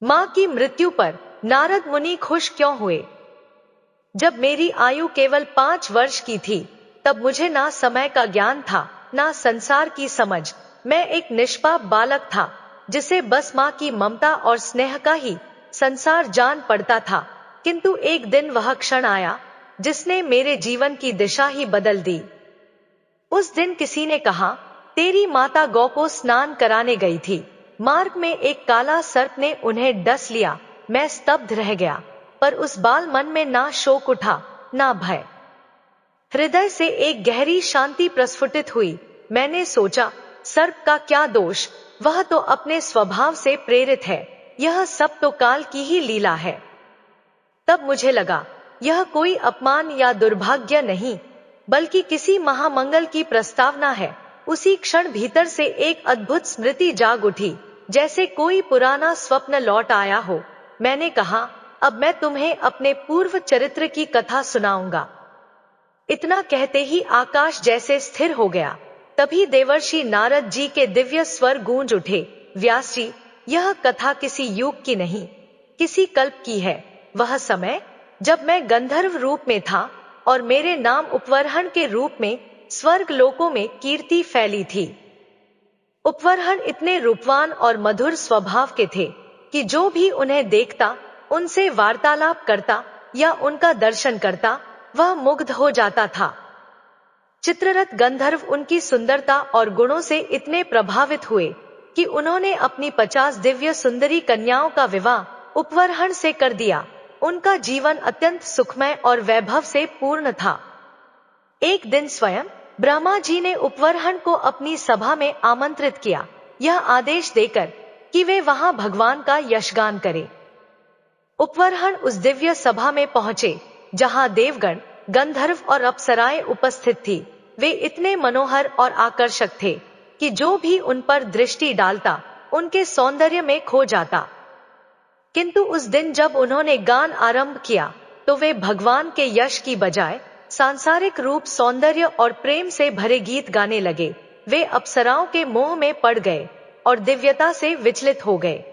माँ की मृत्यु पर नारद मुनि खुश क्यों हुए? जब मेरी आयु केवल 5 वर्ष की थी, तब मुझे ना समय का ज्ञान था, ना संसार की समझ। मैं एक निष्पाप बालक था, जिसे बस माँ की ममता और स्नेह का ही संसार जान पड़ता था। किंतु एक दिन वह क्षण आया, जिसने मेरे जीवन की दिशा ही बदल दी। उस दिन किसी ने कहा, तेरी माता गौ को स्नान कराने गई थी। मार्ग में एक काला सर्प ने उन्हें डस लिया। मैं स्तब्ध रह गया, पर उस बाल मन में ना शोक उठा, ना भय। हृदय से एक गहरी शांति प्रस्फुटित हुई। मैंने सोचा, सर्प का क्या दोष, वह तो अपने स्वभाव से प्रेरित है। यह सब तो काल की ही लीला है। तब मुझे लगा, यह कोई अपमान या दुर्भाग्य नहीं, बल्कि किसी महामंगल की प्रस्तावना है। उसी क्षण भीतर से एक अद्भुत स्मृति जाग उठी, जैसे कोई पुराना स्वप्न लौट आया हो। मैंने कहा, अब मैं तुम्हें अपने पूर्व चरित्र की कथा सुनाऊंगा। इतना कहते ही आकाश जैसे स्थिर हो गया। तभी देवर्षि नारद जी के दिव्य स्वर गूंज उठे, व्यास जी, यह कथा किसी युग की नहीं, किसी कल्प की है। वह समय जब मैं गंधर्व रूप में था और मेरे नाम उपवरहन के रूप में स्वर्ग लोकों में कीर्ति फैली थी। उपवरहन इतने रूपवान और मधुर स्वभाव के थे कि जो भी उन्हें देखता, उनसे वार्तालाप करता या उनका दर्शन करता, वह मुग्ध हो जाता था। चित्ररथ गंधर्व उनकी सुंदरता और गुणों से इतने प्रभावित हुए कि उन्होंने अपनी 50 दिव्य सुंदरी कन्याओं का विवाह उपवरहन से कर दिया। उनका जीवन अत्यंत सुखमय और वैभव से पूर्ण था। एक दिन स्वयं ब्रह्मा जी ने उपवरहन को अपनी सभा में आमंत्रित किया, यह आदेश देकर कि वे वहां भगवान का यशगान करें। उपवरहन उस दिव्य सभा में पहुंचे, जहां देवगण, गंधर्व और अप्सराएं उपस्थित थी। वे इतने मनोहर और आकर्षक थे कि जो भी उन पर दृष्टि डालता, उनके सौंदर्य में खो जाता। किंतु उस दिन जब उन्होंने गान आरंभ किया, तो वे भगवान के यश की बजाय सांसारिक रूप, सौंदर्य और प्रेम से भरे गीत गाने लगे। वे अप्सराओं के मोह में पड़ गए और दिव्यता से विचलित हो गए।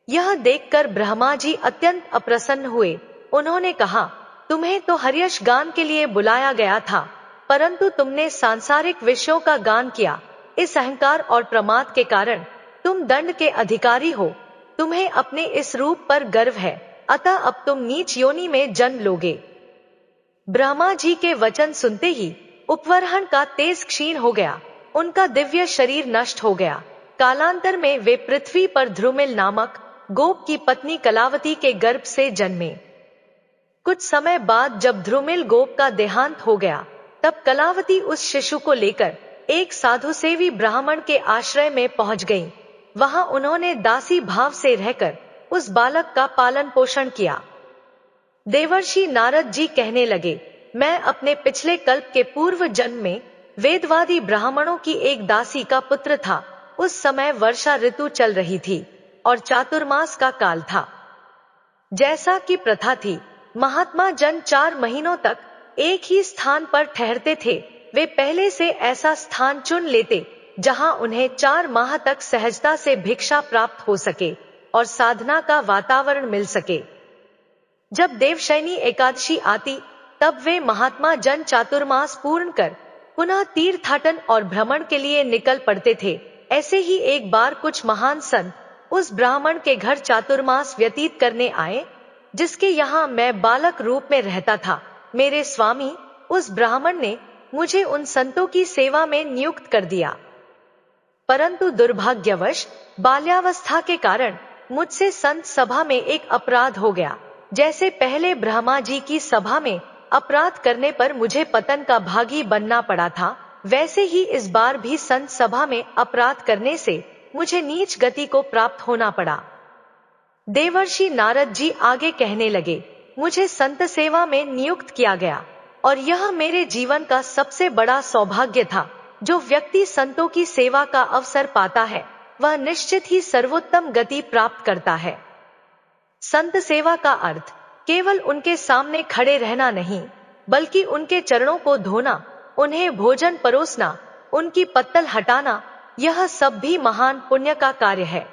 यह देखकर ब्रह्मा जी अत्यंत अप्रसन्न हुए। उन्होंने कहा, तुम्हें तो हर्यश गान के लिए बुलाया गया था, परंतु तुमने सांसारिक विषयों का गान किया। इस अहंकार और प्रमाद के कारण तुम दंड के अधिकारी हो। तुम्हें अपने इस रूप पर गर्व है, अतः अब तुम नीच योनि में जन्म लोगे। ब्रह्मा जी के वचन सुनते ही उपवरहन का तेज क्षीण हो गया। उनका दिव्य शरीर नष्ट हो गया। कालांतर में वे पृथ्वी पर ध्रुमिल नामक गोप की पत्नी कलावती के गर्भ से जन्मे। कुछ समय बाद जब ध्रुमिल गोप का देहांत हो गया, तब कलावती उस शिशु को लेकर एक साधु सेवी ब्राह्मण के आश्रय में पहुंच गईं। वहां उन्होंने दासी भाव से रहकर उस बालक का पालन पोषण किया। देवर्षि नारद जी कहने लगे, मैं अपने पिछले कल्प के पूर्व जन्म में वेदवादी ब्राह्मणों की एक दासी का पुत्र था। उस समय वर्षा ऋतु चल रही थी और चातुर्मास का काल था। जैसा कि प्रथा थी, महात्मा जन 4 महीनों तक एक ही स्थान पर ठहरते थे। वे पहले से ऐसा स्थान चुन लेते जहां उन्हें 4 माह तक सहजता से भिक्षा प्राप्त हो सके और साधना का वातावरण मिल सके। जब देवशयनी एकादशी आती, तब वे महात्मा जन चातुर्मास पूर्ण कर पुनः तीर्थाटन और भ्रमण के लिए निकल पड़ते थे। ऐसे ही एक बार कुछ महान संत उस ब्राह्मण के घर चातुर्मास व्यतीत करने आए, जिसके यहाँ मैं बालक रूप में रहता था। मेरे स्वामी उस ब्राह्मण ने मुझे उन संतों की सेवा में नियुक्त कर दिया, परंतु दुर्भाग्यवश बाल्यावस्था के कारण मुझसे संत सभा में एक अपराध हो गया। जैसे पहले ब्रह्मा जी की सभा में अपराध करने पर मुझे पतन का भागी बनना पड़ा था, वैसे ही इस बार भी संत सभा में अपराध करने से मुझे नीच गति को प्राप्त होना पड़ा। देवर्षि नारद जी आगे कहने लगे, मुझे संत सेवा में नियुक्त किया गया और यह मेरे जीवन का सबसे बड़ा सौभाग्य था। जो व्यक्ति संतों की सेवा का अवसर पाता है, वह निश्चित ही सर्वोत्तम गति प्राप्त करता है। संत सेवा का अर्थ केवल उनके सामने खड़े रहना नहीं, बल्कि उनके चरणों को धोना, उन्हें भोजन परोसना, उनकी पत्तल हटाना, यह सब भी महान पुण्य का कार्य है।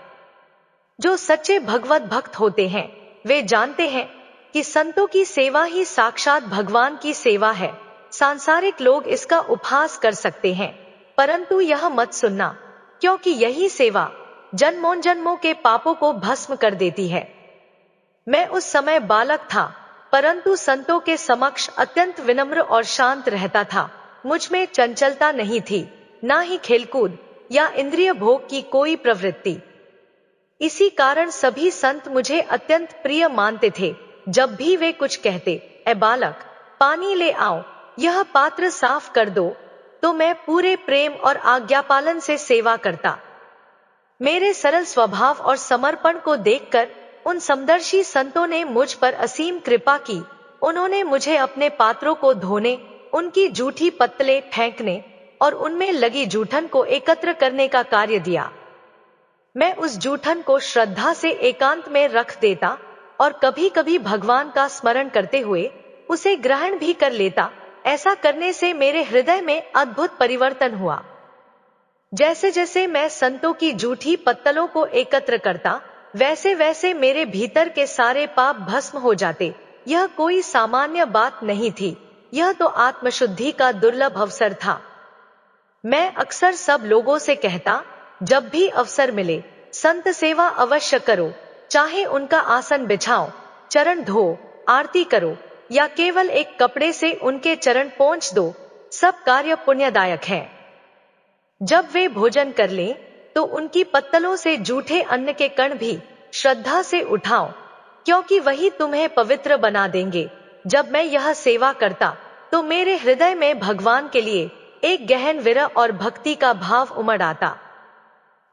जो सच्चे भगवत भक्त होते हैं वे जानते हैं कि संतों की सेवा ही साक्षात भगवान की सेवा है। सांसारिक लोग इसका उपहास कर सकते हैं, परंतु यह मत सुनना, क्योंकि यही सेवा जन्मों जन्मों के पापों को भस्म कर देती है। मैं उस समय बालक था, परंतु संतों के समक्ष अत्यंत विनम्र और शांत रहता था। मुझ में चंचलता नहीं थी, ना ही खेलकूद या इंद्रिय भोग की कोई प्रवृत्ति। इसी कारण सभी संत मुझे अत्यंत प्रिय मानते थे। जब भी वे कुछ कहते, ए बालक, पानी ले आओ, यह पात्र साफ कर दो, तो मैं पूरे प्रेम और आज्ञापालन से सेवा करता। मेरे सरल स्वभाव और समर्पण को देखकर उन समदर्शी संतों ने मुझ पर असीम कृपा की। उन्होंने मुझे अपने पात्रों को धोने, उनकी जूठी पत्तलें फेंकने और उनमें लगी जूठन को एकत्र करने का कार्य दिया। मैं उस जूठन को श्रद्धा से एकांत में रख देता और कभी कभी भगवान का स्मरण करते हुए उसे ग्रहण भी कर लेता। ऐसा करने से मेरे हृदय में अद्भुत परिवर्तन हुआ। जैसे जैसे मैं संतों की जूठी पत्तलों को एकत्र करता, वैसे वैसे मेरे भीतर के सारे पाप भस्म हो जाते। यह कोई सामान्य बात नहीं थी, यह तो आत्मशुद्धि का दुर्लभ अवसर था। मैं अक्सर सब लोगों से कहता, जब भी अवसर मिले संत सेवा अवश्य करो, चाहे उनका आसन बिछाओ, चरण धो, आरती करो या केवल एक कपड़े से उनके चरण पोंछ दो, सब कार्य पुण्यदायक है। जब वे भोजन कर लें तो उनकी पत्तलों से जूठे अन्न के कण भी श्रद्धा से उठाओ, क्योंकि वही तुम्हें पवित्र बना देंगे। जब मैं यह सेवा करता तो मेरे हृदय में भगवान के लिए एक गहन विरह और भक्ति का भाव उमड़ आता।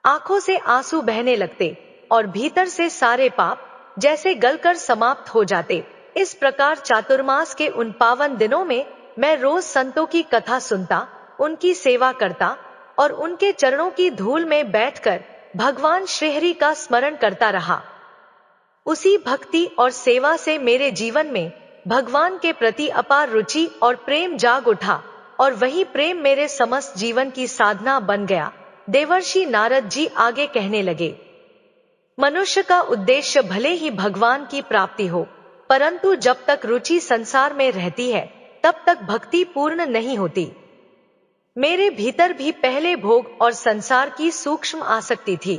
आंखों से आंसू बहने लगते और भीतर से सारे पाप जैसे गलकर समाप्त हो जाते। इस प्रकार चातुर्मास के उन पावन दिनों में मैं रोज संतों की कथा सुनता, उनकी सेवा करता और उनके चरणों की धूल में बैठकर भगवान श्रीहरि का स्मरण करता रहा। उसी भक्ति और सेवा से मेरे जीवन में भगवान के प्रति अपार रुचि और प्रेम जाग उठा और वही प्रेम मेरे समस्त जीवन की साधना बन गया। देवर्षि नारद जी आगे कहने लगे, मनुष्य का उद्देश्य भले ही भगवान की प्राप्ति हो, परंतु जब तक रुचि संसार में रहती है तब तक भक्ति पूर्ण नहीं होती। मेरे भीतर भी पहले भोग और संसार की सूक्ष्म आसक्ति थी,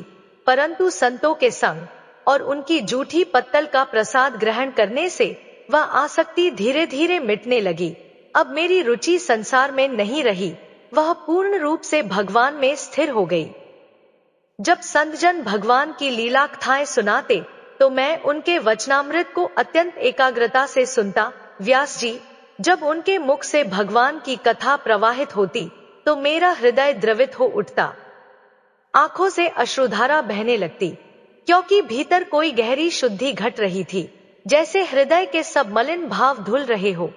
परंतु संतों के संग और उनकी जूठी पत्तल का प्रसाद ग्रहण करने से वह आसक्ति धीरे धीरे मिटने लगी। अब मेरी रुचि संसार में नहीं रही, वह पूर्ण रूप से भगवान में स्थिर हो गई। जब संतजन भगवान की लीला कथाएं सुनाते तो मैं उनके वचनामृत को अत्यंत एकाग्रता से सुनता। व्यास जी, जब उनके मुख से भगवान की कथा प्रवाहित होती तो मेरा हृदय द्रवित हो उठता, आंखों से अश्रुधारा बहने लगती, क्योंकि भीतर कोई गहरी शुद्धि घट रही थी, जैसे हृदय के सब मलिन भाव धुल रहे हो।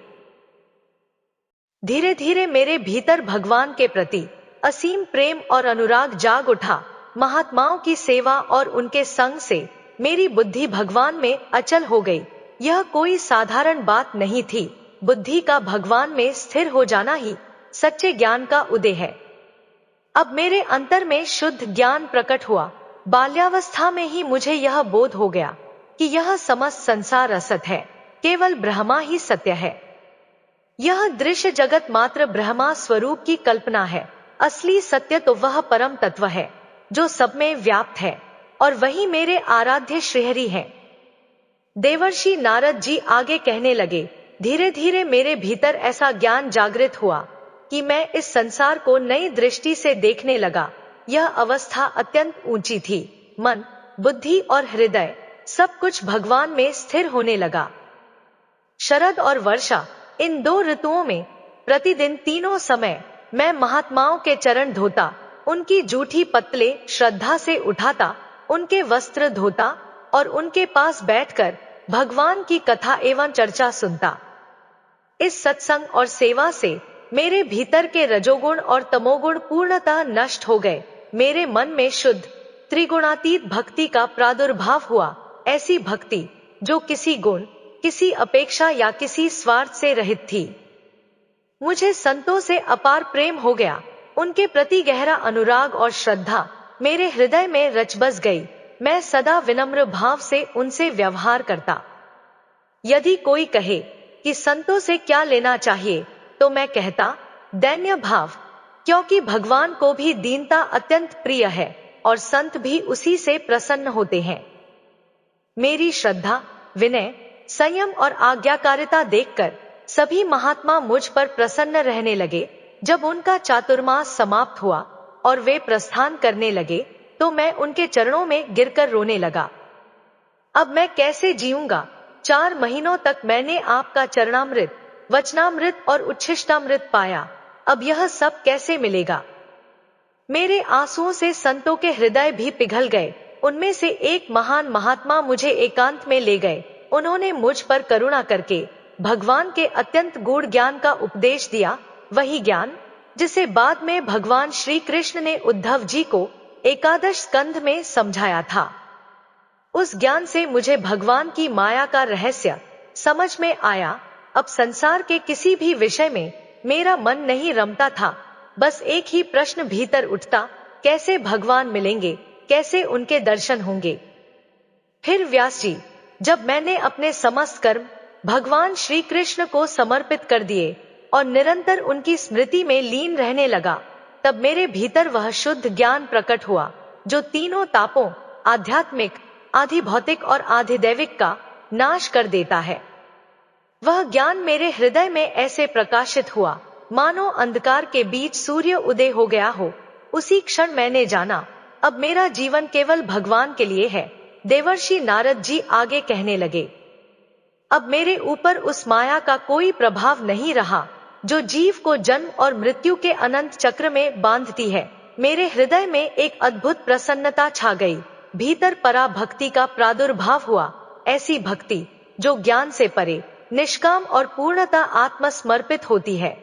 धीरे धीरे मेरे भीतर भगवान के प्रति असीम प्रेम और अनुराग जाग उठा। महात्माओं की सेवा और उनके संग से मेरी बुद्धि भगवान में अचल हो गई। यह कोई साधारण बात नहीं थी। बुद्धि का भगवान में स्थिर हो जाना ही सच्चे ज्ञान का उदय है। अब मेरे अंतर में शुद्ध ज्ञान प्रकट हुआ। बाल्यावस्था में ही मुझे यह बोध हो गया कि यह समस्त संसार असत है, केवल ब्रह्मा ही सत्य है। यह दृश्य जगत मात्र ब्रह्मा स्वरूप की कल्पना है। असली सत्य तो वह परम तत्व है जो सब में व्याप्त है, और वही मेरे आराध्य श्रीहरि है। देवर्षि नारद जी आगे कहने लगे, धीरे धीरे मेरे भीतर ऐसा ज्ञान जागृत हुआ कि मैं इस संसार को नई दृष्टि से देखने लगा। यह अवस्था अत्यंत ऊंची थी। मन, बुद्धि और हृदय सब कुछ भगवान में स्थिर होने लगा। शरद और वर्षा, इन दो ऋतुओं में प्रतिदिन तीनों समय मैं महात्माओं के चरण धोता, उनकी जूठी पत्तलें श्रद्धा से उठाता, उनके वस्त्र धोता और उनके पास बैठकर भगवान की कथा एवं चर्चा सुनता। इस सत्संग और सेवा से मेरे भीतर के रजोगुण और तमोगुण पूर्णतः नष्ट हो गए। मेरे मन में शुद्ध त्रिगुणातीत भक्ति का प्रादुर्भाव हुआ। ऐसी भक्ति जो किसी गुण, किसी अपेक्षा या किसी स्वार्थ से रहित थी। मुझे संतों से अपार प्रेम हो गया। उनके प्रति गहरा अनुराग और श्रद्धा मेरे हृदय में रच बस गई। मैं सदा विनम्र भाव से उनसे व्यवहार करता। यदि कोई कहे कि संतों से क्या लेना चाहिए, तो मैं कहता दैन्य भाव, क्योंकि भगवान को भी दीनता अत्यंत प्रिय है और संत भी उसी से प्रसन्न होते हैं। मेरी श्रद्धा, विनय, संयम और आज्ञाकारिता देखकर सभी महात्मा मुझ पर प्रसन्न रहने लगे। जब उनका चातुर्मास समाप्त हुआ और वे प्रस्थान करने लगे, तो मैं उनके चरणों में गिरकर रोने लगा। अब मैं कैसे जीऊंगा? 4 महीनों तक मैंने आपका चरणामृत, वचनामृत और उच्छिष्टामृत पाया, अब यह सब कैसे मिलेगा? मेरे आंसुओं से संतों के हृदय भी पिघल गए। उनमें से एक महान महात्मा मुझे एकांत में ले गए। उन्होंने मुझ पर करुणा करके भगवान के अत्यंत गूढ़ ज्ञान का उपदेश दिया, वही ज्ञान जिसे बाद में भगवान श्री कृष्ण ने उद्धव जी को एकादश स्कंध में समझाया था। उस ज्ञान से मुझे भगवान की माया का रहस्य समझ में आया। अब संसार के किसी भी विषय में मेरा मन नहीं रमता था। बस एक ही प्रश्न भीतर उठता, कैसे भगवान मिलेंगे, कैसे उनके दर्शन होंगे? फिर व्यास जी, जब मैंने अपने समस्त कर्म भगवान श्री कृष्ण को समर्पित कर दिए और निरंतर उनकी स्मृति में लीन रहने लगा, तब मेरे भीतर वह शुद्ध ज्ञान प्रकट हुआ जो तीनों तापों, आध्यात्मिक, आधिभौतिक और आधिदैविक का नाश कर देता है। वह ज्ञान मेरे हृदय में ऐसे प्रकाशित हुआ मानो अंधकार के बीच सूर्य उदय हो गया हो। उसी क्षण मैंने जाना, अब मेरा जीवन केवल भगवान के लिए है। देवर्षि नारद जी आगे कहने लगे, अब मेरे ऊपर उस माया का कोई प्रभाव नहीं रहा जो जीव को जन्म और मृत्यु के अनंत चक्र में बांधती है। मेरे हृदय में एक अद्भुत प्रसन्नता छा गई। भीतर परा भक्ति का प्रादुर्भाव हुआ, ऐसी भक्ति जो ज्ञान से परे, निष्काम और पूर्णता आत्मसमर्पित होती है।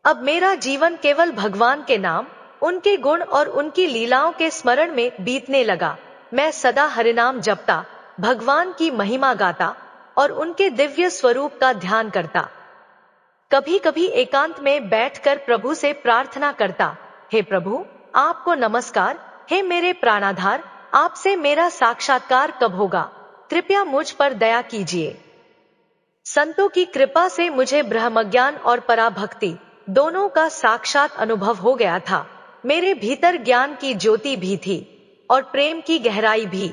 अब मेरा जीवन केवल भगवान के नाम, उनके गुण और उनकी लीलाओं के स्मरण में बीतने लगा। मैं सदा हरिनाम जपता, भगवान की महिमा गाता और उनके दिव्य स्वरूप का ध्यान करता। कभी कभी एकांत में बैठकर प्रभु से प्रार्थना करता, हे प्रभु, आपको नमस्कार। हे मेरे प्राणाधार, आपसे मेरा साक्षात्कार कब होगा? कृपया मुझ पर दया कीजिए। संतों की कृपा से मुझे ब्रह्मज्ञान और पराभक्ति दोनों का साक्षात अनुभव हो गया था। मेरे भीतर ज्ञान की ज्योति भी थी और प्रेम की गहराई भी।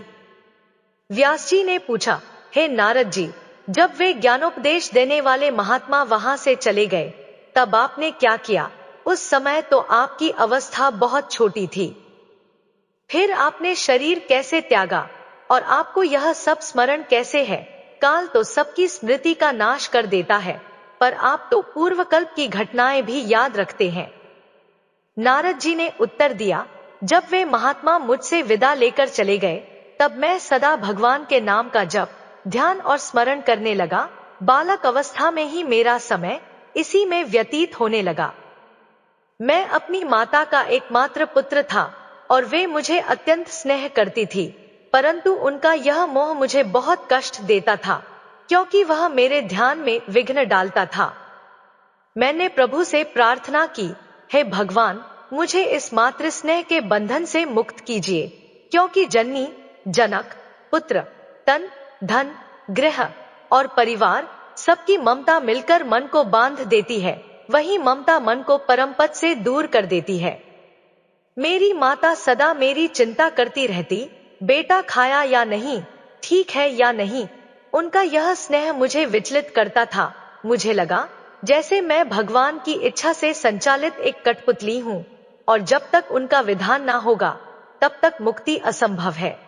व्यास जी ने पूछा, हे नारद जी, जब वे ज्ञानोपदेश देने वाले महात्मा वहां से चले गए, तब आपने क्या किया? उस समय तो आपकी अवस्था बहुत छोटी थी। फिर आपने शरीर कैसे त्यागा और आपको यह सब स्मरण कैसे है? काल तो सबकी स्मृति का नाश कर देता है, पर आप तो पूर्वकल्प की घटनाएं भी याद रखते हैं। नारद जी ने उत्तर दिया, जब वे महात्मा मुझसे विदा लेकर चले गए, तब मैं सदा भगवान के नाम का जप, ध्यान और स्मरण करने लगा। बालक अवस्था में ही मेरा समय इसी में व्यतीत होने लगा। मैं अपनी माता का एकमात्र पुत्र था और वे मुझे अत्यंत स्नेह करती थी, परंतु उनका यह मोह मुझे बहुत कष्ट देता था, क्योंकि वह मेरे ध्यान में विघ्न डालता था। मैंने प्रभु से प्रार्थना की, हे भगवान, मुझे इस मातृ स्नेह के बंधन से मुक्त कीजिए, क्योंकि जननी, जनक, पुत्र, तन, धन, गृह और परिवार सबकी ममता मिलकर मन को बांध देती है। वही ममता मन को परमपद से दूर कर देती है। मेरी माता सदा मेरी चिंता करती रहती, बेटा खाया या नहीं, ठीक है या नहीं। उनका यह स्नेह मुझे विचलित करता था। मुझे लगा जैसे मैं भगवान की इच्छा से संचालित एक कठपुतली हूं और जब तक उनका विधान ना होगा तब तक मुक्ति असंभव है।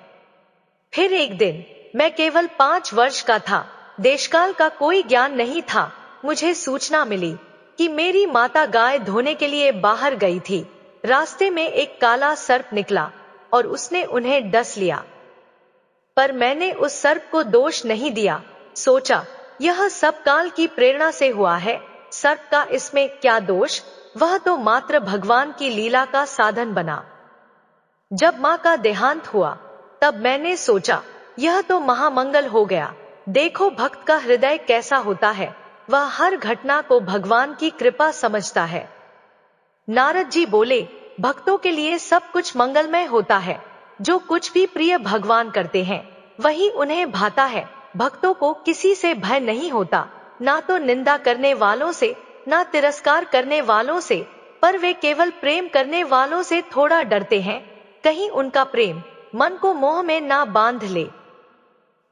फिर एक दिन मैं केवल 5 वर्ष का था, देशकाल का कोई ज्ञान नहीं था। मुझे सूचना मिली कि मेरी माता गाय धोने के लिए बाहर गई थी। रास्ते में एक काला सर्प निकला और उसने उन्हें डस लिया, पर मैंने उस सर्प को दोष नहीं दिया। सोचा, यह सब काल की प्रेरणा से हुआ है, सर्प का इसमें क्या दोष? वह तो मात्र भगवान की लीला का साधन बना। जब मां का देहांत हुआ, तब मैंने सोचा, यह तो महामंगल हो गया। देखो भक्त का हृदय कैसा होता है, वह हर घटना को भगवान की कृपा समझता है। नारद जी बोले, भक्तों के लिए सब कुछ मंगलमय होता है, जो कुछ भी प्रिय भगवान करते हैं वही उन्हें भाता है। भक्तों को किसी से भय नहीं होता, ना तो निंदा करने वालों से, ना तिरस्कार करने वालों से, पर वे केवल प्रेम करने वालों से थोड़ा डरते हैं, कहीं उनका प्रेम मन को मोह में ना बांध ले।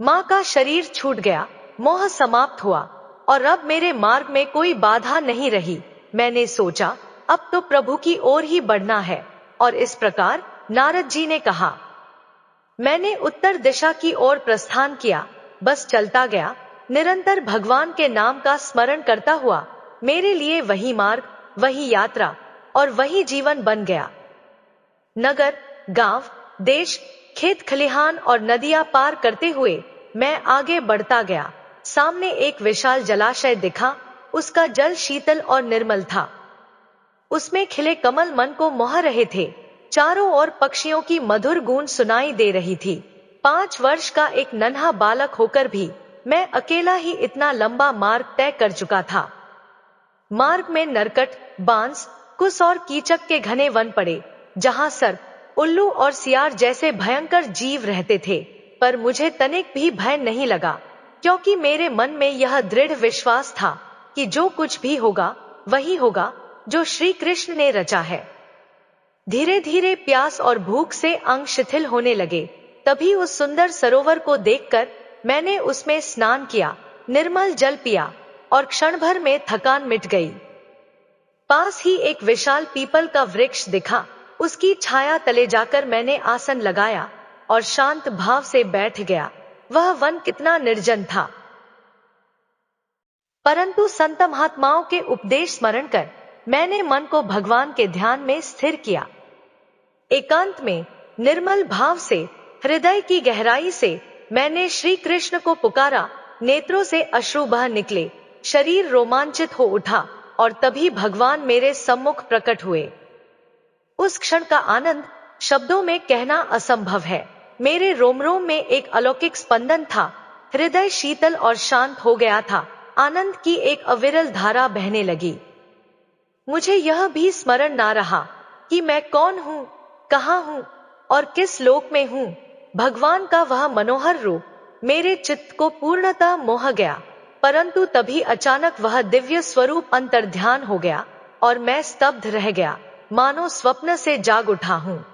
माँ का शरीर छूट गया, मोह समाप्त हुआ और अब मेरे मार्ग में कोई बाधा नहीं रही। मैंने सोचा अब तो प्रभु की ओर ही बढ़ना है, और इस प्रकार नारद जी ने कहा। मैंने उत्तर दिशा की ओर प्रस्थान किया, बस चलता गया, निरंतर भगवान के नाम का स्मरण करता हुआ। मेरे लिए वही मार्ग, वही यात्रा और वही जीवन बन गया। नगर, गांव, देश, खेत खलिहान और नदियां पार करते हुए मैं आगे बढ़ता गया। सामने एक विशाल जलाशय दिखा, उसका जल शीतल और निर्मल था। उसमें खिले कमल मन को मोह रहे थे। चारों ओर पक्षियों की मधुर गूंज सुनाई दे रही थी। 5 वर्ष का एक नन्हा बालक होकर भी मैं अकेला ही इतना लंबा मार्ग तय कर चुका था। मार्ग में नरकट, बांस, कुस और कीचक के घने वन पड़े, जहां सर्प, उल्लू और सियार जैसे भयंकर जीव रहते थे, पर मुझे तनिक भी भय नहीं लगा, क्योंकि मेरे मन में यह दृढ़ विश्वास था कि जो कुछ भी होगा वही होगा जो श्री कृष्ण ने रचा है। धीरे धीरे प्यास और भूख से अंग शिथिल होने लगे। तभी उस सुंदर सरोवर को देखकर मैंने उसमें स्नान किया, निर्मल जल पिया और क्षण भर में थकान मिट गई। पास ही एक विशाल पीपल का वृक्ष दिखा, उसकी छाया तले जाकर मैंने आसन लगाया और शांत भाव से बैठ गया। वह वन कितना निर्जन था, परंतु संत महात्माओं के उपदेश स्मरण कर मैंने मन को भगवान के ध्यान में स्थिर किया। एकांत में निर्मल भाव से, हृदय की गहराई से मैंने श्री कृष्ण को पुकारा। नेत्रों से अश्रु बह निकले, शरीर रोमांचित हो उठा और तभी भगवान मेरे सम्मुख प्रकट हुए। उस क्षण का आनंद शब्दों में कहना असंभव है। मेरे रोम रोम में एक अलौकिक स्पंदन था, हृदय शीतल और शांत हो गया था, आनंद की एक अविरल धारा बहने लगी। मुझे यह भी स्मरण ना रहा कि मैं कौन हूँ, कहाँ हूँ और किस लोक में हूँ। भगवान का वह मनोहर रूप मेरे चित्त को पूर्णतः मोह गया, परंतु तभी अचानक वह दिव्य स्वरूप अंतर्ध्यान हो गया और मैं स्तब्ध रह गया, मानो स्वप्न से जाग उठा हूँ।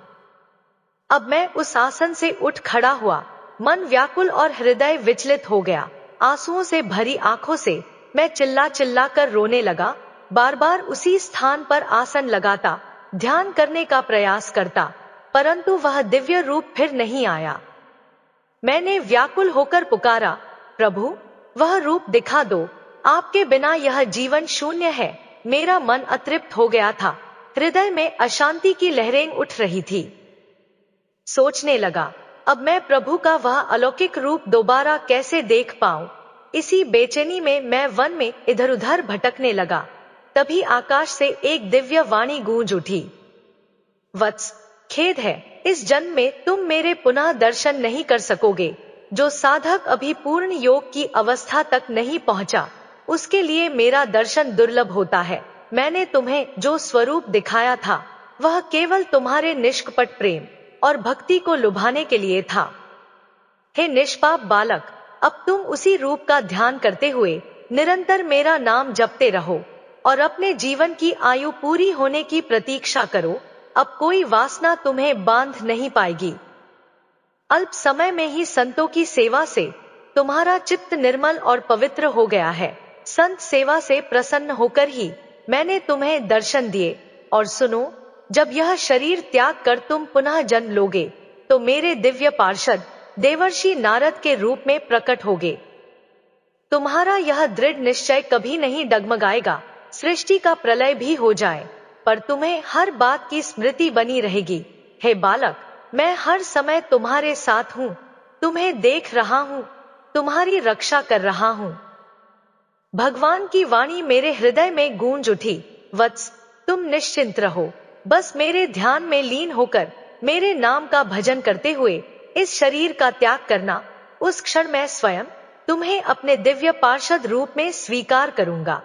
अब मैं उस आसन से उठ खड़ा हुआ, मन व्याकुल और हृदय विचलित हो गया। आंसुओं से भरी आंखों से मैं चिल्ला चिल्ला कर रोने लगा, बार बार उसी स्थान पर आसन लगाता, ध्यान करने का प्रयास करता, परंतु वह दिव्य रूप फिर नहीं आया। मैंने व्याकुल होकर पुकारा, प्रभु, वह रूप दिखा दो, आपके बिना यह जीवन शून्य है। मेरा मन अतृप्त हो गया था, हृदय में अशांति की लहरें उठ रही थी। सोचने लगा, अब मैं प्रभु का वह अलौकिक रूप दोबारा कैसे देख पाऊं। इसी बेचैनी में मैं वन में इधर उधर भटकने लगा। तभी आकाश से एक दिव्य वाणी गूंज उठी, वत्स, खेद है, इस जन्म में तुम मेरे पुनः दर्शन नहीं कर सकोगे। जो साधक अभी पूर्ण योग की अवस्था तक नहीं पहुंचा, उसके लिए मेरा दर्शन दुर्लभ होता है। मैंने तुम्हें जो स्वरूप दिखाया था वह केवल तुम्हारे निष्कपट प्रेम और भक्ति को लुभाने के लिए था। हे निष्पाप बालक, अब तुम उसी रूप का ध्यान करते हुए निरंतर मेरा नाम जपते रहो और अपने जीवन की आयु पूरी होने की प्रतीक्षा करो। अब कोई वासना तुम्हें बांध नहीं पाएगी। अल्प समय में ही संतों की सेवा से तुम्हारा चित्त निर्मल और पवित्र हो गया है। संत सेवा से प्रसन्न होकर ही मैंने तुम्हें दर्शन दिए। और सुनो, जब यह शरीर त्याग कर तुम पुनः जन्म लोगे तो मेरे दिव्य पार्षद देवर्षि नारद के रूप में प्रकट होगे। तुम्हारा यह दृढ़ निश्चय कभी नहीं डगमगाएगा। सृष्टि का प्रलय भी हो जाए पर तुम्हें हर बात की स्मृति बनी रहेगी। हे बालक, मैं हर समय तुम्हारे साथ हूँ, तुम्हें देख रहा हूँ, तुम्हारी रक्षा कर रहा हूँ। भगवान की वाणी मेरे हृदय में गूंज उठी, वत्स, तुम निश्चिंत रहो, बस मेरे ध्यान में लीन होकर मेरे नाम का भजन करते हुए इस शरीर का त्याग करना। उस क्षण मैं स्वयं तुम्हें अपने दिव्य पार्षद रूप में स्वीकार करूंगा।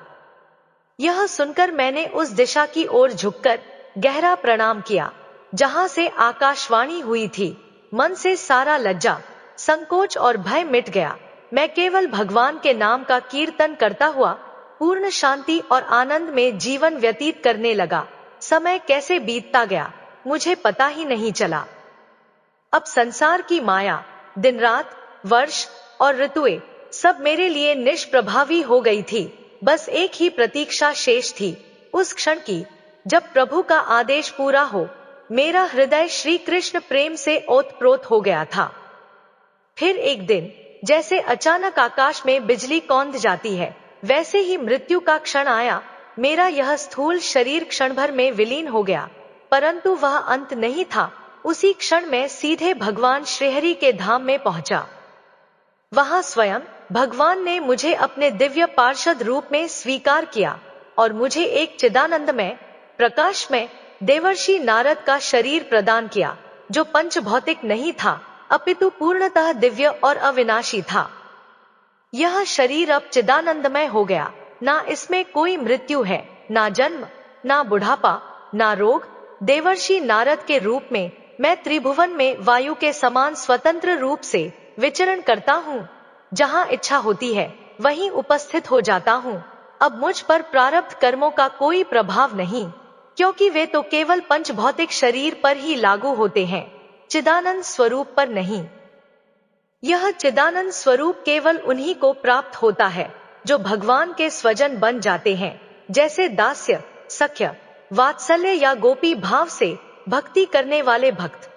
यह सुनकर मैंने उस दिशा की ओर झुककर गहरा प्रणाम किया जहां से आकाशवाणी हुई थी। मन से सारा लज्जा, संकोच और भय मिट गया। मैं केवल भगवान के नाम का कीर्तन करता हुआ पूर्ण शांति और आनंद में जीवन व्यतीत करने लगा। समय कैसे बीतता गया मुझे पता ही नहीं चला। अब संसार की माया, दिन रात, वर्ष और ऋतुएं सब मेरे लिए निष्प्रभावी हो गई थी। बस एक ही प्रतीक्षा शेष थी, उस क्षण की जब प्रभु का आदेश पूरा हो। मेरा हृदय श्री कृष्ण प्रेम से ओतप्रोत हो गया था। फिर एक दिन जैसे अचानक आकाश में बिजली कौंध जाती है, वैसे ही मृत्यु का क्षण आया। मेरा यह स्थूल शरीर क्षण भर में विलीन हो गया, परंतु वह अंत नहीं था। उसी क्षण में सीधे भगवान श्रीहरि के धाम में पहुंचा। वहां स्वयं भगवान ने मुझे अपने दिव्य पार्षद रूप में स्वीकार किया और मुझे एक चिदानंदमय, प्रकाशमय देवर्षि नारद का शरीर प्रदान किया, जो पंच भौतिक नहीं था अपितु पूर्णतः दिव्य और अविनाशी था। यह शरीर अब चिदानंदमय हो गया। ना इसमें कोई मृत्यु है, ना जन्म, ना बुढ़ापा, ना रोग। देवर्षि नारद के रूप में मैं त्रिभुवन में वायु के समान स्वतंत्र रूप से विचरण करता हूँ। जहाँ इच्छा होती है वहीं उपस्थित हो जाता हूँ। अब मुझ पर प्रारब्ध कर्मों का कोई प्रभाव नहीं, क्योंकि वे तो केवल पंचभौतिक शरीर पर ही लागू होते हैं, चिदानंद स्वरूप पर नहीं। यह चिदानंद स्वरूप केवल उन्हीं को प्राप्त होता है जो भगवान के स्वजन बन जाते हैं, जैसे दास्य, सख्य, वात्सल्य या गोपी भाव से भक्ति करने वाले भक्त।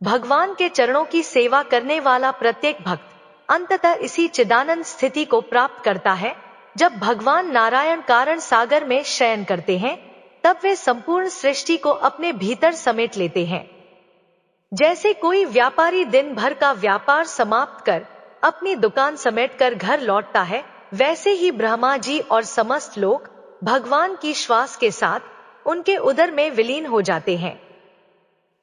भगवान के चरणों की सेवा करने वाला प्रत्येक भक्त अंततः इसी चिदानंद स्थिति को प्राप्त करता है। जब भगवान नारायण कारण सागर में शयन करते हैं, तब वे संपूर्ण सृष्टि को अपने भीतर समेट लेते हैं। जैसे कोई व्यापारी दिन भर का व्यापार समाप्त कर अपनी दुकान समेटकर घर लौटता है, वैसे ही ब्रह्मा जी और समस्त लोग भगवान की श्वास के साथ उनके उदर में विलीन हो जाते हैं।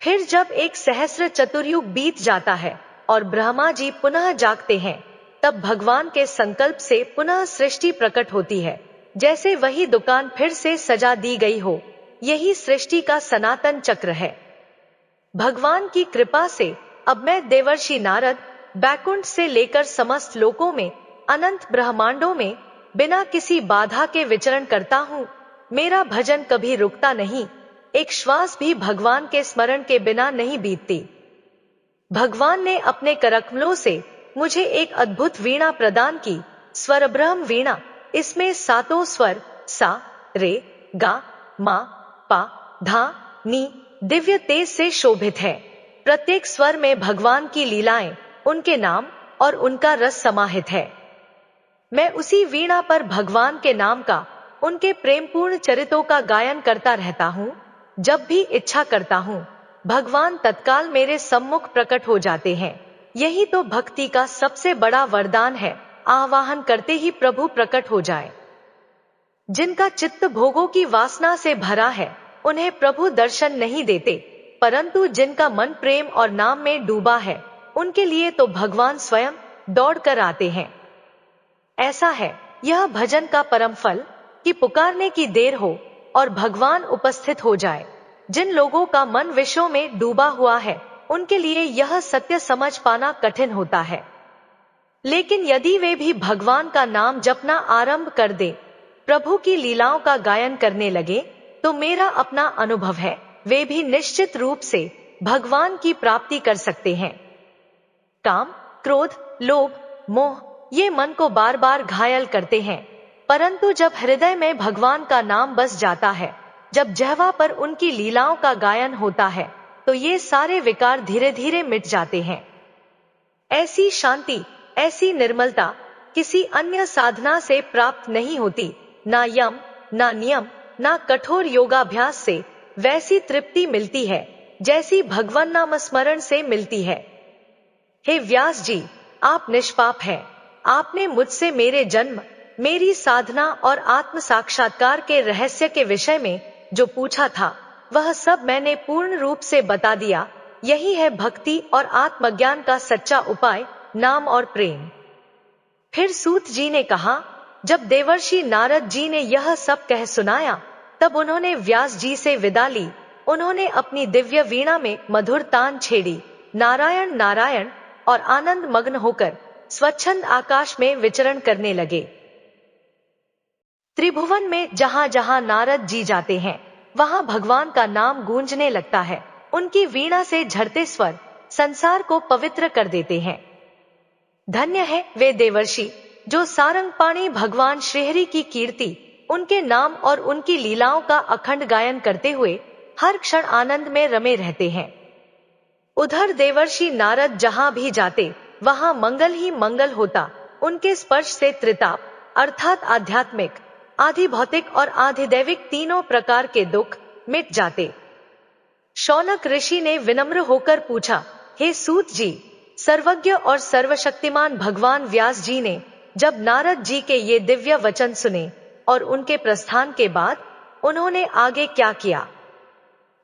फिर जब एक सहस्र चतुर्युग बीत जाता है और ब्रह्मा जी पुनः जागते हैं, तब भगवान के संकल्प से पुनः सृष्टि प्रकट होती है, जैसे वही दुकान फिर से सजा दी गई हो। यही सृष्टि का सनातन चक्र है। भगवान की कृपा से अब मैं देवर्षि नारद बैकुंठ से लेकर समस्त लोकों में, अनंत ब्रह्मांडों में बिना किसी बाधा के विचरण करता हूँ। मेरा भजन कभी रुकता नहीं, एक श्वास भी भगवान के स्मरण के बिना नहीं बीतती। भगवान ने अपने करकमलों से मुझे एक अद्भुत वीणा प्रदान की, स्वरब्रह्म वीणा। इसमें सातों स्वर सा, रे, गा, मा, पा, धा, नी दिव्य तेज से शोभित है। प्रत्येक स्वर में भगवान की लीलाएं, उनके नाम और उनका रस समाहित है। मैं उसी वीणा पर भगवान के नाम का, उनके प्रेमपूर्ण चरितों का गायन करता रहता हूँ। जब भी इच्छा करता हूँ, भगवान तत्काल मेरे सम्मुख प्रकट हो जाते हैं। यही तो भक्ति का सबसे बड़ा वरदान है, आवाहन करते ही प्रभु प्रकट हो जाए। जिनका चित्त भोगों की वासना से भरा है, उन्हें प्रभु दर्शन नहीं देते, परंतु जिनका मन प्रेम और नाम में डूबा है, उनके लिए तो भगवान स्वयं दौड़ कर आते हैं। ऐसा है यह भजन का परम फल कि पुकारने की देर हो और भगवान उपस्थित हो जाए। जिन लोगों का मन विषयों में डूबा हुआ है, उनके लिए यह सत्य समझ पाना कठिन होता है। लेकिन यदि वे भी भगवान का नाम जपना आरंभ कर दे, प्रभु की लीलाओं का गायन करने लगे, तो मेरा अपना अनुभव है, वे भी निश्चित रूप से भगवान की प्राप्ति कर सकते हैं। काम, क्रोध, लोभ, मोह ये मन को बार बार घायल करते हैं, परंतु जब हृदय में भगवान का नाम बस जाता है, जब जिह्वा पर उनकी लीलाओं का गायन होता है, तो ये सारे विकार धीरे धीरे मिट जाते हैं। ऐसी शांति, ऐसी निर्मलता किसी अन्य साधना से प्राप्त नहीं होती। ना यम, ना नियम, ना कठोर योगाभ्यास से वैसी तृप्ति मिलती है जैसी भगवान नाम स्मरण से मिलती है। हे व्यास जी, आप निष्पाप हैं। आपने मुझसे मेरे जन्म, मेरी साधना और आत्म साक्षात्कार के रहस्य के विषय में जो पूछा था, वह सब मैंने पूर्ण रूप से बता दिया। यही है भक्ति और आत्मज्ञान का सच्चा उपाय, नाम और प्रेम। फिर सूत जी ने कहा, जब देवर्षि नारद जी ने यह सब कह सुनाया, तब उन्होंने व्यास जी से विदा ली। उन्होंने अपनी दिव्य वीणा में मधुर तान छेड़ी नारायण नारायण और आनंद मग्न होकर स्वच्छंद आकाश में विचरण करने लगे। त्रिभुवन में जहां जहां नारद जी जाते हैं वहां भगवान का नाम गूंजने लगता है। उनकी वीणा से झरते स्वर संसार को पवित्र कर देते हैं। धन्य है वे देवर्षि जो सारंगपाणी भगवान श्रीहरि की कीर्ति, उनके नाम और उनकी लीलाओं का अखंड गायन करते हुए हर क्षण आनंद में रमे रहते हैं। उधर देवर्षि नारद जहां भी जाते वहां मंगल ही मंगल होता। उनके स्पर्श से त्रिताप अर्थात आध्यात्मिक, आधि भौतिक और आधिदैविक तीनों प्रकार के दुख मिट जाते। शौनक ऋषि ने विनम्र होकर पूछा, हे सूत जी, सर्वज्ञ और सर्वशक्तिमान भगवान व्यास जी ने जब नारद जी के ये दिव्य वचन सुने और उनके प्रस्थान के बाद उन्होंने आगे क्या किया?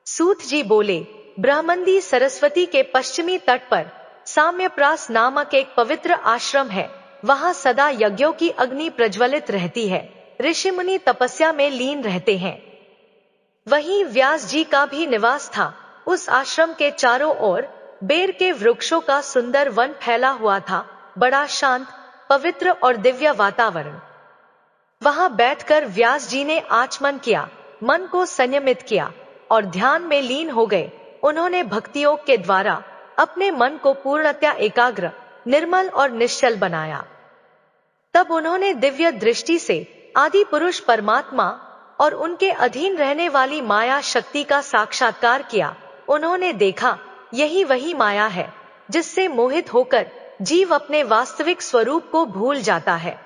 सूत जी बोले, ब्रह्मंदी सरस्वती के पश्चिमी तट पर साम्यप्रास नामक एक पवित्र आश्रम है। वहां सदा यज्ञों की अग्नि प्रज्वलित रहती है। ऋषि मुनि तपस्या में लीन रहते हैं। वहीं व्यास जी का भी निवास था। उस आश्रम के चारों ओर बेर के वृक्षों का सुंदर वन फैला हुआ था। बड़ा शांत, पवित्र और दिव्य वातावरण। वहां बैठकर व्यास जी ने आचमन किया, मन को संयमित किया और ध्यान में लीन हो गए। उन्होंने भक्ति योग के द्वारा अपने मन को पूर्णतया एकाग्र, निर्मल और निश्चल बनाया। तब उन्होंने दिव्य दृष्टि से आदि पुरुष परमात्मा और उनके अधीन रहने वाली माया शक्ति का साक्षात्कार किया। उन्होंने देखा, यही वही माया है जिससे मोहित होकर जीव अपने वास्तविक स्वरूप को भूल जाता है।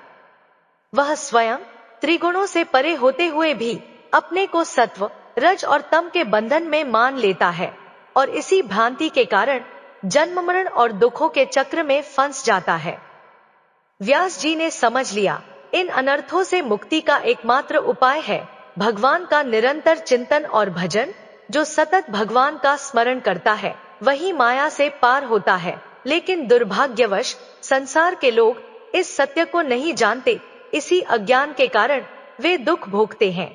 वह स्वयं त्रिगुणों से परे होते हुए भी अपने को सत्व, रज और तम के बंधन में मान लेता है और इसी भ्रांति के कारण जन्म मरण और दुखों के चक्र में फंस जाता है। व्यास जी ने समझ लिया, इन अनर्थों से मुक्ति का एकमात्र उपाय है भगवान का निरंतर चिंतन और भजन। जो सतत भगवान का स्मरण करता है वही माया से पार होता है। लेकिन दुर्भाग्यवश संसार के लोग इस सत्य को नहीं जानते। इसी अज्ञान के कारण वे दुख भोगते हैं।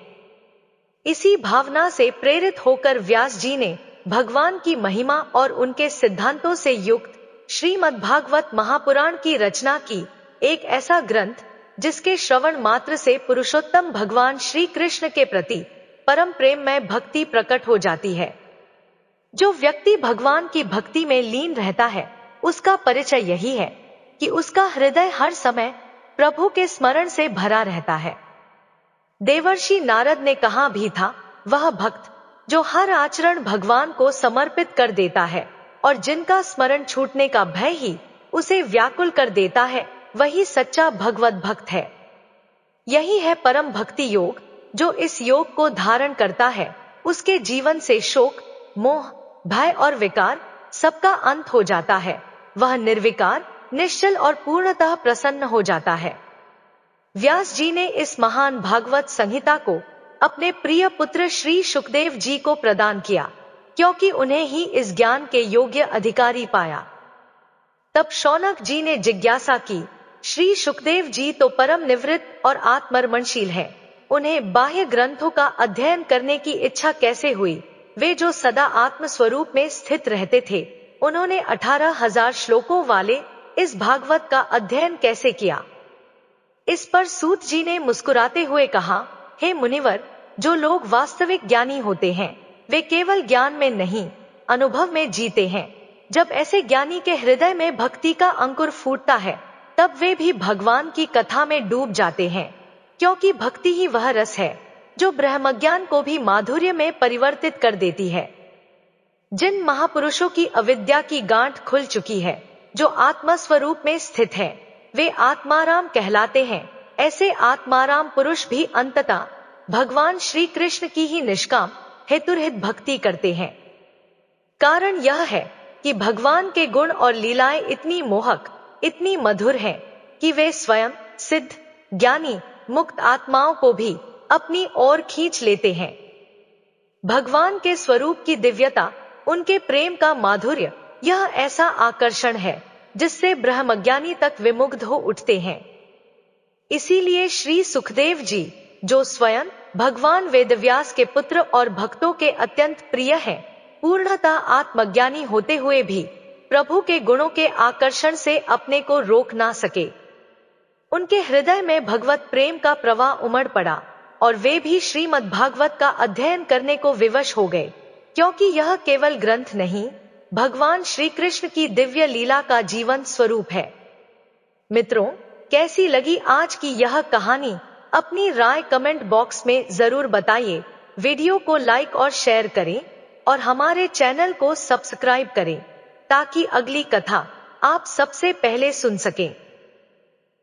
इसी भावना से प्रेरित होकर व्यास जी ने भगवान की महिमा और उनके सिद्धांतों से युक्त श्रीमद्भागवत महापुराण की रचना की। एक ऐसा ग्रंथ जिसके श्रवण मात्र से पुरुषोत्तम भगवान श्री कृष्ण के प्रति परम प्रेम में भक्ति प्रकट हो जाती है। जो व्यक्ति भगवान की भक्ति में लीन रहता है उसका परिचय यही है कि उसका हृदय हर समय प्रभु के स्मरण से भरा रहता है। देवर्षि नारद ने कहा भी था, वह भक्त जो हर आचरण भगवान को समर्पित कर देता है और जिनका स्मरण छूटने का भय ही उसे व्याकुल कर देता है, वही सच्चा भगवत भक्त है। यही है परम भक्ति योग। जो इस योग को धारण करता है उसके जीवन से शोक, मोह, भय और विकार सबका अंत हो जाता है। वह निर्विकार, निश्चल और पूर्णतः प्रसन्न हो जाता है। व्यास जी ने इस महान भागवत संहिता को अपने प्रिय पुत्र श्री शुकदेव जी को प्रदान किया, क्योंकि उन्हें ही इस ज्ञान के योग्य अधिकारी पाया। तब शौनक जी ने जिज्ञासा की, श्री शुकदेव जी तो परम निवृत्त और आत्मर्मणशील है, उन्हें बाह्य ग्रंथों का अध्ययन करने की इच्छा कैसे हुई? वे जो सदा आत्म स्वरूप में स्थित रहते थे, उन्होंने 18,000 श्लोकों वाले इस भागवत का अध्ययन कैसे किया? इस पर सूत जी ने मुस्कुराते हुए कहा, हे मुनिवर, जो लोग वास्तविक ज्ञानी होते हैं वे केवल ज्ञान में नहीं, अनुभव में जीते हैं। जब ऐसे ज्ञानी के हृदय में भक्ति का अंकुर फूटता है तब वे भी भगवान की कथा में डूब जाते हैं, क्योंकि भक्ति ही वह रस है जो ब्रह्मज्ञान को भी माधुर्य में परिवर्तित कर देती है। जिन महापुरुषों की अविद्या की गांठ खुल चुकी है, जो आत्मा स्वरूप में स्थित है, वे आत्माराम कहलाते हैं। ऐसे आत्माराम पुरुष भी अंततः भगवान श्री कृष्ण की ही निष्काम हेतुरहित भक्ति करते हैं। कारण यह है कि भगवान के गुण और लीलाएं इतनी मोहक, इतनी मधुर हैं कि वे स्वयं सिद्ध, ज्ञानी, मुक्त आत्माओं को भी अपनी ओर खींच लेते हैं। भगवान के स्वरूप की दिव्यता, उनके प्रेम का माधुर्य, यह ऐसा आकर्षण है जिससे ब्रह्मज्ञानी तक विमुग्ध हो उठते हैं। इसीलिए श्री सुखदेव जी, जो स्वयं भगवान वेदव्यास के पुत्र और भक्तों के अत्यंत प्रिय हैं, पूर्णतः आत्मज्ञानी होते हुए भी प्रभु के गुणों के आकर्षण से अपने को रोक ना सके। उनके हृदय में भगवत प्रेम का प्रवाह उमड़ पड़ा और वे भी श्रीमद् भागवत का अध्ययन करने को विवश हो गए, क्योंकि यह केवल ग्रंथ नहीं, भगवान श्री कृष्ण की दिव्य लीला का जीवन स्वरूप है। मित्रों, कैसी लगी आज की यह कहानी? अपनी राय कमेंट बॉक्स में जरूर बताइए। वीडियो को लाइक और शेयर करें और हमारे चैनल को सब्सक्राइब करें ताकि अगली कथा आप सबसे पहले सुन सकें।